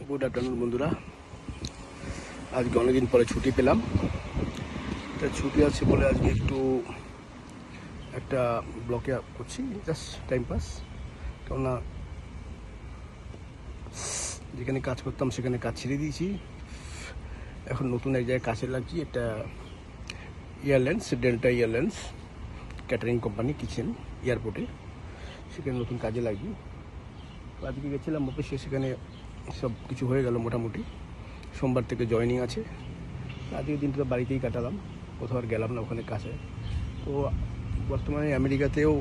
Good afternoon বন্ধুরা, আজকে অনেকদিন পরে ছুটি পেলাম। তা ছুটি আছে বলে আজকে একটু একটা ব্লকে করছি, জাস্ট টাইম পাস। কেননা যেখানে কাজ করতাম সেখানে কাজ ছেড়ে দিয়েছি, এখন নতুন এক জায়গায় কাজে লাগছি। একটা airlines, delta airlines catering company, kitchen, এয়ারপোর্টে, সেখানে নতুন কাজে লাগি। আজকে গেছিলাম অফিসে, সেখানে সব কিছু হয়ে গেল মোটামুটি। সোমবার থেকে জয়েনিং আছে। আজকের দিনটা বাড়িতেই কাটালাম, কোথাও আর গেলাম না ওখানে কাছে। তো বর্তমানে আমেরিকাতেও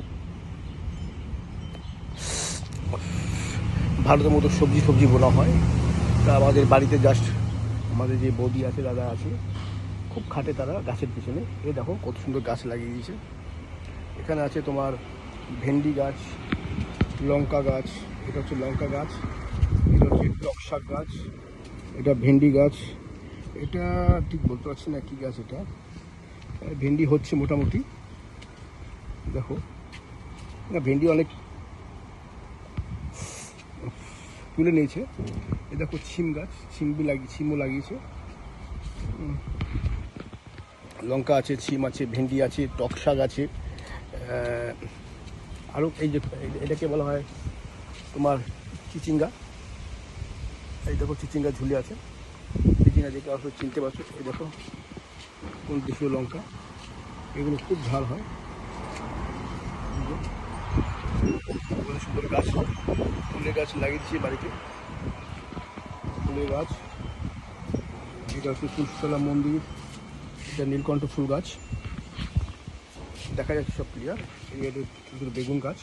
ভারতের মতো সবজি বোনা হয়। তা আমাদের বাড়িতে জাস্ট আমাদের যে বৌদি আছে, দাদা আছে, খুব খাটে তারা গাছের পিছনে। এ দেখো কত সুন্দর গাছ লাগিয়ে দিয়েছে। এখানে আছে তোমার ভেন্ডি গাছ, লঙ্কা গাছ, এটা হচ্ছে লঙ্কা গাছ, এটা হচ্ছে টক শাক গাছ, এটা ভেন্ডি গাছ, এটা ঠিক বলতে পারছি না কী গাছ এটা। ভেন্ডি হচ্ছে মোটামুটি, দেখো না ভেন্ডি অনেক তুলে নিয়েছে। এ দেখো ছিম গাছ, ছিমও লাগিয়েছে। লঙ্কা আছে, ছিম আছে, ভেন্ডি আছে, টক শাক আছে, আরও এই যে এটাকে বলা হয় তোমার চিচিঙ্গা। এই দেখো চিচিঙ্গা ঝুলে আছে, চিচিঙ্গা দেখে আসলে চিনতে পারছো। এই দেখো কোন দেশীয় লঙ্কা, এগুলো খুব ঝাল হয়। সুন্দর গাছ, ফুলের গাছ লাগিয়েছি বাড়িতে, ফুলের গাছ। এটা হচ্ছে তুলসীতলা মন্দির, এটা নীলকণ্ঠ ফুল গাছ, দেখা যাচ্ছে সব ক্লিয়ার। এটা বেগুন গাছ,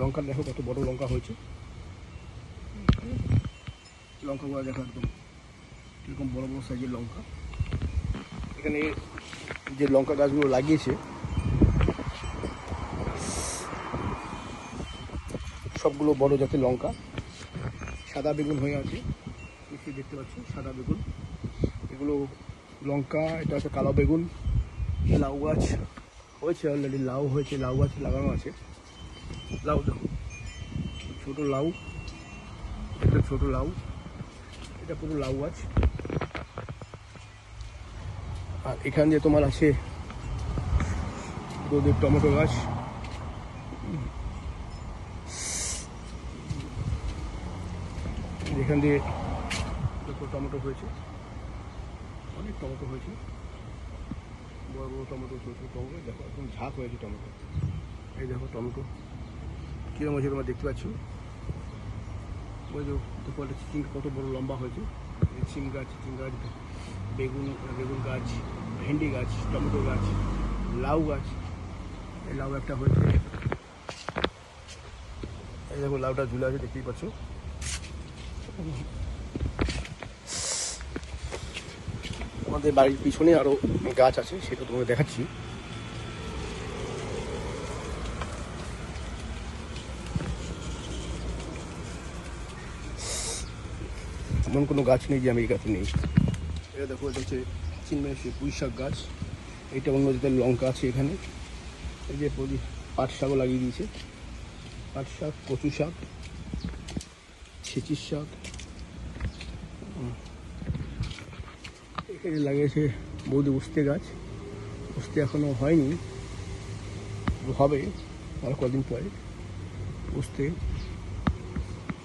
লঙ্কা দেখো কত বড় লঙ্কা হয়েছে, লঙ্কাগুলো দেখো একদম এরকম বড় বড় সাইজের লঙ্কা। এখানে যে লঙ্কা গাছগুলো লাগিয়েছে সবগুলো বড় জাতের লঙ্কা। সাদা বেগুন হয়ে আছে, নিশ্চয়ই দেখতে পাচ্ছি সাদা বেগুন। এগুলো লঙ্কা, এটা হচ্ছে কালো বেগুন। লাউ গাছ হয়েছে অলরেডি, লাউ হয়েছে, লাউ গাছ লাগানো আছে। লাউ দেখো ছোটো লাউ, এটা ছোটো লাউ, এটা পুরো লাউ গাছ। আর এখান দিয়ে তোমার আছে টমেটো গাছ, এখান দিয়ে দেখো টমেটো হয়েছে, অনেক টমেটো হয়েছে, বড় বড় টমেটো, ছোটো ছোটো টমেটো। দেখো একদম ঝাঁক হয়েছে টমেটো। এই দেখো টমেটো কীরকম হয়েছে তোমরা দেখতে পাচ্ছ। ওই দেখো একটা চিচিঙ্গা কত বড় লম্বা হয়েছে। সিম গাছ, চিচিং গাছ, বেগুন গাছ, ভেন্ডি গাছ, টমেটো গাছ, লাউ গাছ। এই লাউ একটা হয়েছে, এই দেখো লাউটা ঝুলে আছে, দেখতেই পাচ্ছ। আমাদের বাড়ির পিছনে আরও গাছ আছে, সেটা তোমাকে দেখাচ্ছি। এমন কোনো গাছ নেই যে আমেরিকাতে নেই। এটা দেখো, এটা হচ্ছে চিনমেশি পুঁই শাক গাছ, এটা অন্য জাতের লঙ্কা আছে এখানে। এই যে পাট শাকও লাগিয়ে দিয়েছে, পাট শাক, কচু শাক, ছেচির শাক। এখানে লাগিয়েছে বৌদি উস্তে গাছ, উস্তে এখনও হয়নি, হবে আর কদিন পরে উস্তে।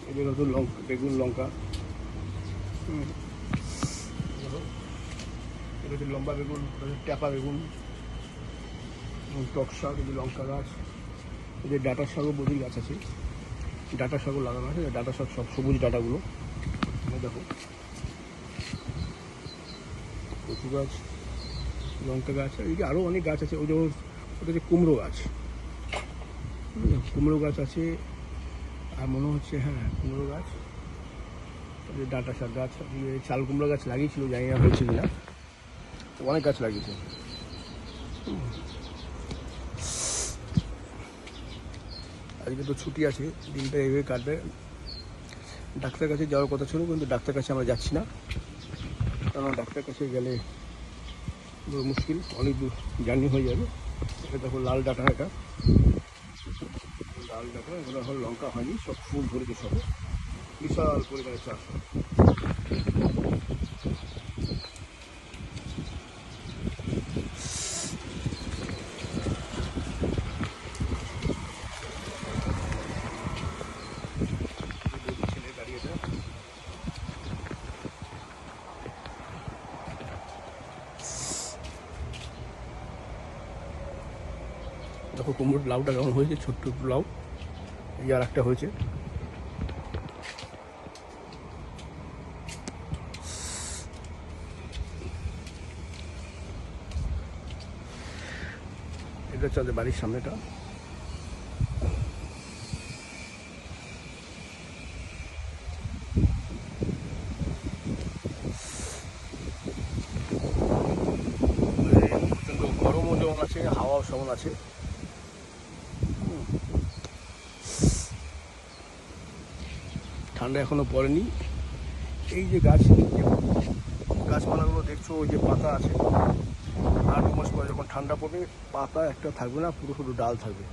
এদের হয়তো লঙ্কা, বেগুন, লঙ্কা, এটা হচ্ছে লম্বা বেগুন, ট্যাপা বেগুন, টক শাক, এই যে লঙ্কা গাছ। এই যে ডাঁটা শাকও বৌদির গাছ আছে, ডাঁটা শাকও লাগানো আছে। ডাঁটা শাক সব সবুজ ডাঁটাগুলো দেখো, কচু গাছ, লঙ্কা গাছ, এই যে আরও অনেক গাছ আছে। ওই যে ওটা হচ্ছে কুমড়ো গাছ, কুমড়ো গাছ আছে। আর মনে হচ্ছে হ্যাঁ কুমড়ো গাছ, ডাঁটা শাক গাছ, চাল কুমড়ো গাছ লাগিয়েছিল, জানি না হয়েছে কিনা, অনেক গাছ লাগিয়েছে। আজকে তো ছুটি আছে, দিনটা এইভাবে কাটবে। ডাক্তার কাছে যাওয়ার কথা ছিল, কিন্তু ডাক্তার কাছে আমরা যাচ্ছি না, কারণ ডাক্তার কাছে গেলে মুশকিল, অনেক দূর জার্নি হয়ে যাবে। এটা দেখো লাল ডাঁটা, এটা লাল ডাঁটা, এগুলো এখন লঙ্কা হয়নি, সব ফুল ধরেছে সবে। বিশাল পরিমাণে চাষ। ছেলে দাঁড়িয়েছে, দেখো কুমড়োর লাউটা কেমন হয়েছে, ছোট্ট একটু লাউ। এই আর একটা হয়েছে। এটা হচ্ছে আমাদের বাড়ির সামনেটা। প্রচণ্ড গরমও যেমন আছে, হাওয়াও সেমন আছে। ঠান্ডা এখনো পড়েনি। এই যে গাছপালাগুলো দেখছো, ওই যে পাতা আছে, আর 2 মাস পরে যখন ঠান্ডা পড়বে পাতা একটা থাকবে না, পুরো শুধু ডাল থাকবে।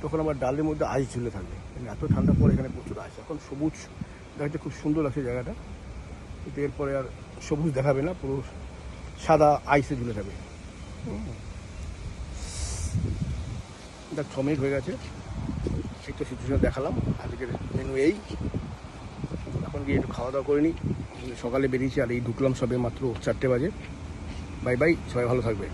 তখন আমার ডালের মধ্যে আইস ঝুলে থাকবে। এত ঠান্ডা পড়ে এখানে প্রচুর আইস। এখন সবুজ দেখতে খুব সুন্দর লাগছে জায়গাটা, কিন্তু এরপরে আর সবুজ দেখাবে না, পুরো সাদা আইসে ঝুলে থাকবে। দেখ 6 মিনিট হয়ে গেছে। এই তো সিচুয়েশন দেখালাম। আজকের মেনু এই। এখন গিয়ে একটু খাওয়া দাওয়া করে নিই। সকালে বেরিয়েছি আর এই ঢুকলাম সবে মাত্র 4টে বাজে। বাই বাই, সবাই ভালো থাকবে।